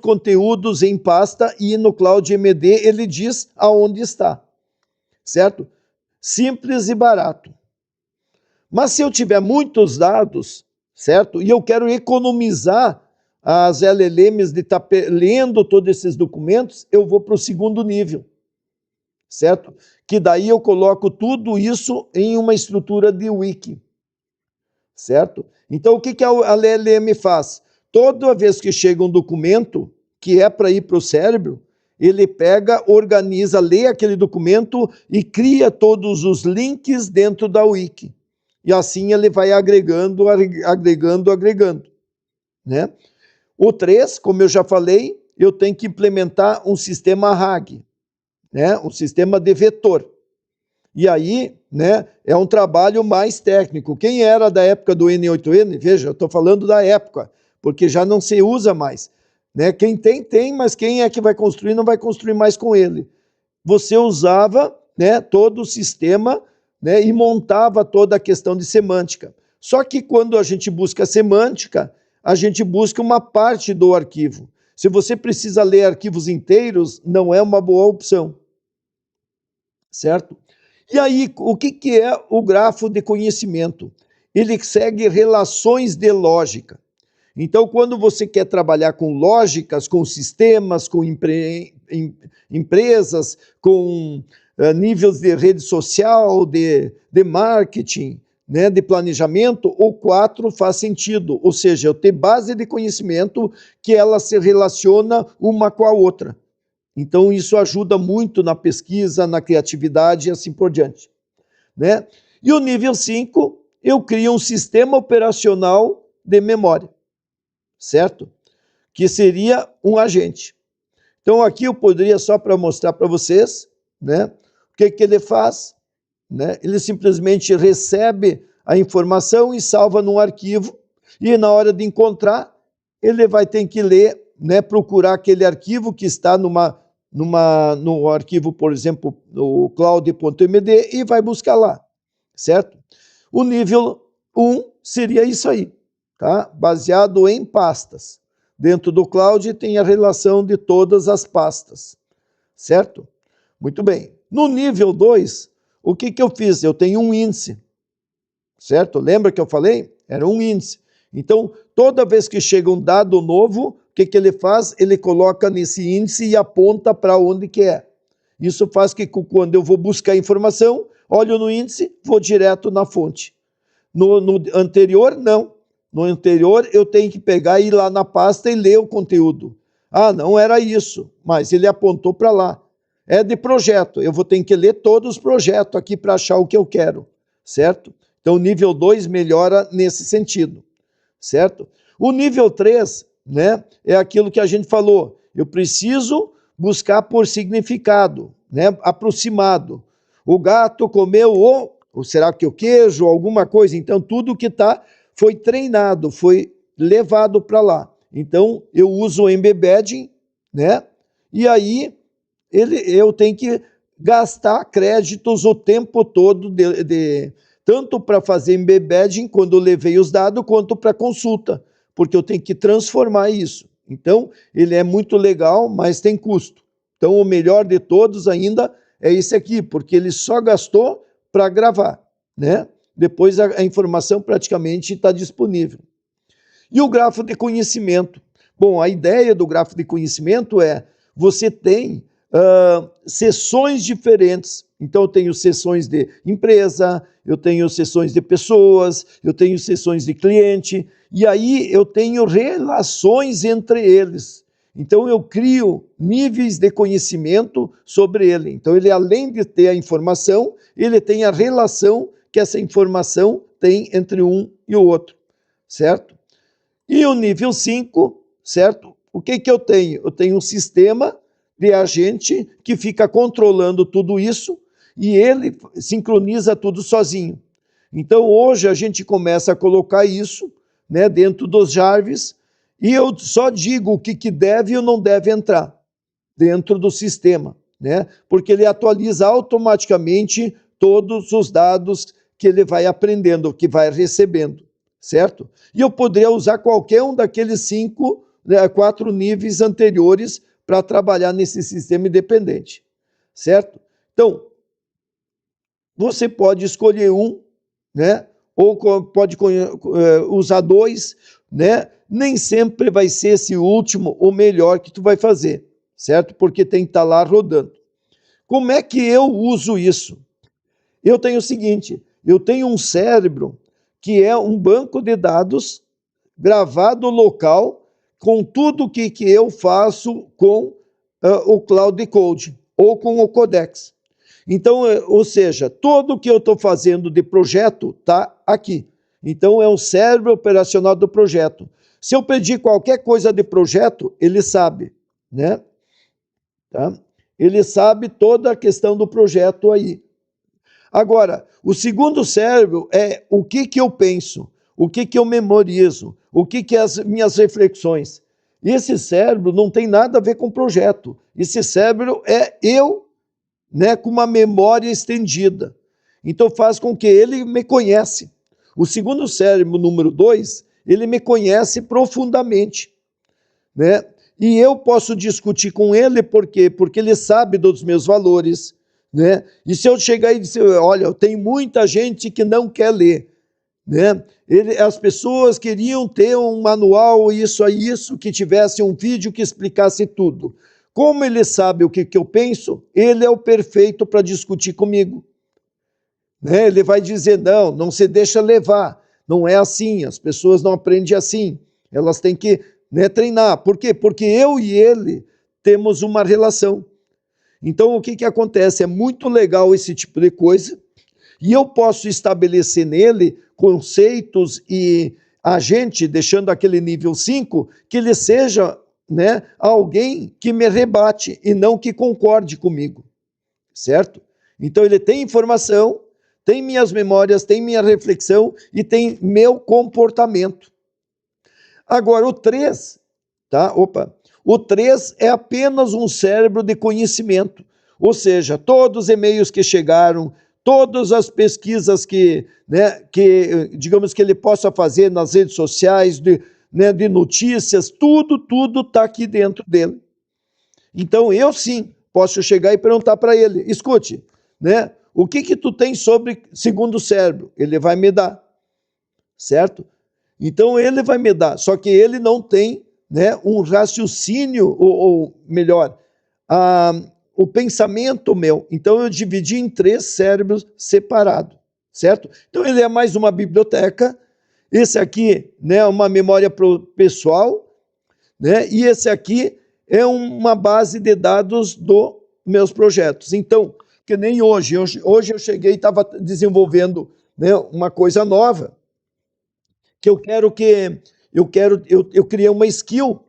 conteúdos em pasta e no CloudMD ele diz aonde está, certo? Simples e barato. Mas se eu tiver muitos dados, certo? E eu quero economizar as LLMs de estar lendo todos esses documentos, eu vou para o segundo nível, certo? Que daí eu coloco tudo isso em uma estrutura de wiki, certo? Então o que a LLM faz? Toda vez que chega um documento que é para ir para o cérebro, ele pega, organiza, lê aquele documento e cria todos os links dentro da wiki. E assim ele vai agregando, né? O 3, como eu já falei, eu tenho que implementar um sistema RAG, né? Um sistema de vetor. E aí, né, é um trabalho mais técnico. Quem era da época do N8N, veja, eu estou falando da época, porque já não se usa mais. Né? Quem tem, mas quem é que vai construir, não vai construir mais com ele. Você usava, né, todo o sistema, né, e montava toda a questão de semântica. Só que quando a gente busca semântica, a gente busca uma parte do arquivo. Se você precisa ler arquivos inteiros, não é uma boa opção. Certo? E aí, o que é o grafo de conhecimento? Ele segue relações de lógica. Então, quando você quer trabalhar com lógicas, com sistemas, com empresas, com níveis de rede social, de marketing, né, de planejamento, o 4 faz sentido. Ou seja, eu ter base de conhecimento que ela se relaciona uma com a outra. Então, isso ajuda muito na pesquisa, na criatividade e assim por diante. Né? E o nível 5, eu crio um sistema operacional de memória, certo? Que seria um agente. Então, aqui eu poderia, só para mostrar para vocês, né, o que ele faz. Né? Ele simplesmente recebe a informação e salva num arquivo, e na hora de encontrar, ele vai ter que ler, né, procurar aquele arquivo que está no arquivo, por exemplo, no cloud.md, e vai buscar lá, certo? O nível 1 seria isso aí, tá? Baseado em pastas. Dentro do cloud tem a relação de todas as pastas, certo? Muito bem. No nível 2, o que eu fiz? Eu tenho um índice, certo? Lembra que eu falei? Era um índice. Então, toda vez que chega um dado novo, o que ele faz? Ele coloca nesse índice e aponta para onde que é. Isso faz que quando eu vou buscar informação, olho no índice, vou direto na fonte. No anterior, não. No anterior, eu tenho que pegar e ir lá na pasta e ler o conteúdo. Ah, não era isso, mas ele apontou para lá. É de projeto, eu vou ter que ler todos os projetos aqui para achar o que eu quero, certo? Então, o nível 2 melhora nesse sentido, certo? O nível 3, né, é aquilo que a gente falou. Eu preciso buscar por significado, né, aproximado. O gato comeu ou será que o queijo, alguma coisa. Então, tudo que foi treinado, foi levado para lá. Então, eu uso o embedding, né, e aí eu tenho que gastar créditos o tempo todo, tanto para fazer embedding, quando eu levei os dados, quanto para consulta, porque eu tenho que transformar isso. Então, ele é muito legal, mas tem custo. Então, o melhor de todos ainda é esse aqui, porque ele só gastou para gravar, né? Depois a informação praticamente está disponível. E o grafo de conhecimento? Bom, a ideia do grafo de conhecimento é, você tem seções diferentes. Então, eu tenho seções de empresa, eu tenho seções de pessoas, eu tenho seções de cliente, e aí eu tenho relações entre eles. Então, eu crio níveis de conhecimento sobre ele. Então, ele, além de ter a informação, ele tem a relação que essa informação tem entre um e o outro, certo? E o nível 5, certo? O que eu tenho? Eu tenho um sistema de agente que fica controlando tudo isso e ele sincroniza tudo sozinho. Então, hoje a gente começa a colocar isso, né, dentro dos Jarvis, e eu só digo o que deve ou não deve entrar dentro do sistema, né? Porque ele atualiza automaticamente todos os dados que ele vai aprendendo, que vai recebendo, certo? E eu poderia usar qualquer um daqueles 5 né, 4 níveis anteriores para trabalhar nesse sistema independente, certo? Então, você pode escolher um, né? Ou pode usar 2, né? Nem sempre vai ser esse último o melhor que tu vai fazer, certo? Porque tem que estar lá rodando. Como é que eu uso isso? Eu tenho o seguinte, eu tenho um cérebro que é um banco de dados gravado local com tudo que eu faço com o Cloud Code ou com o Codex. Então, ou seja, tudo que eu estou fazendo de projeto está aqui. Então, é o cérebro operacional do projeto. Se eu pedir qualquer coisa de projeto, ele sabe, né? Tá? Ele sabe toda a questão do projeto aí. Agora, o segundo cérebro é o que eu penso, o que eu memorizo, o que as minhas reflexões. E esse cérebro não tem nada a ver com projeto. Esse cérebro é eu, né, com uma memória estendida. Então faz com que ele me conhece. O segundo cérebro, número 2, ele me conhece profundamente, né? E eu posso discutir com ele, por quê? Porque ele sabe dos meus valores, né? E se eu chegar e dizer, olha, tem muita gente que não quer ler, né? As pessoas queriam ter um manual, isso a isso, que tivesse um vídeo que explicasse tudo. Como ele sabe o que eu penso, ele é o perfeito para discutir comigo, né? Ele vai dizer, não se deixa levar, não é assim, as pessoas não aprendem assim, elas têm que, né, treinar. Por quê? Porque eu e ele temos uma relação. Então, o que acontece? É muito legal esse tipo de coisa, e eu posso estabelecer nele conceitos e agente, deixando aquele nível 5, que ele seja, né, alguém que me rebate e não que concorde comigo, certo? Então, ele tem informação, tem minhas memórias, tem minha reflexão e tem meu comportamento. Agora, o 3, tá? O 3 é apenas um cérebro de conhecimento, ou seja, todos os e-mails que chegaram, todas as pesquisas que, né, digamos que ele possa fazer nas redes sociais, né, de notícias, tudo está aqui dentro dele. Então, eu sim posso chegar e perguntar para ele, escute, né, o que tu tem sobre segundo cérebro? Ele vai me dar, certo? Então, ele vai me dar, só que ele não tem, né, um raciocínio, ou melhor, o pensamento meu. Então, eu dividi em 3 cérebros separados, certo? Então, ele é mais uma biblioteca, esse aqui, né, uma memória pessoal, né, e esse aqui é uma base de dados dos meus projetos. Então, que nem hoje eu cheguei e estava desenvolvendo, né, uma coisa nova, que eu criei uma skill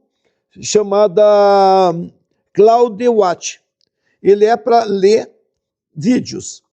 chamada Cloud Watch. Ele é para ler vídeos,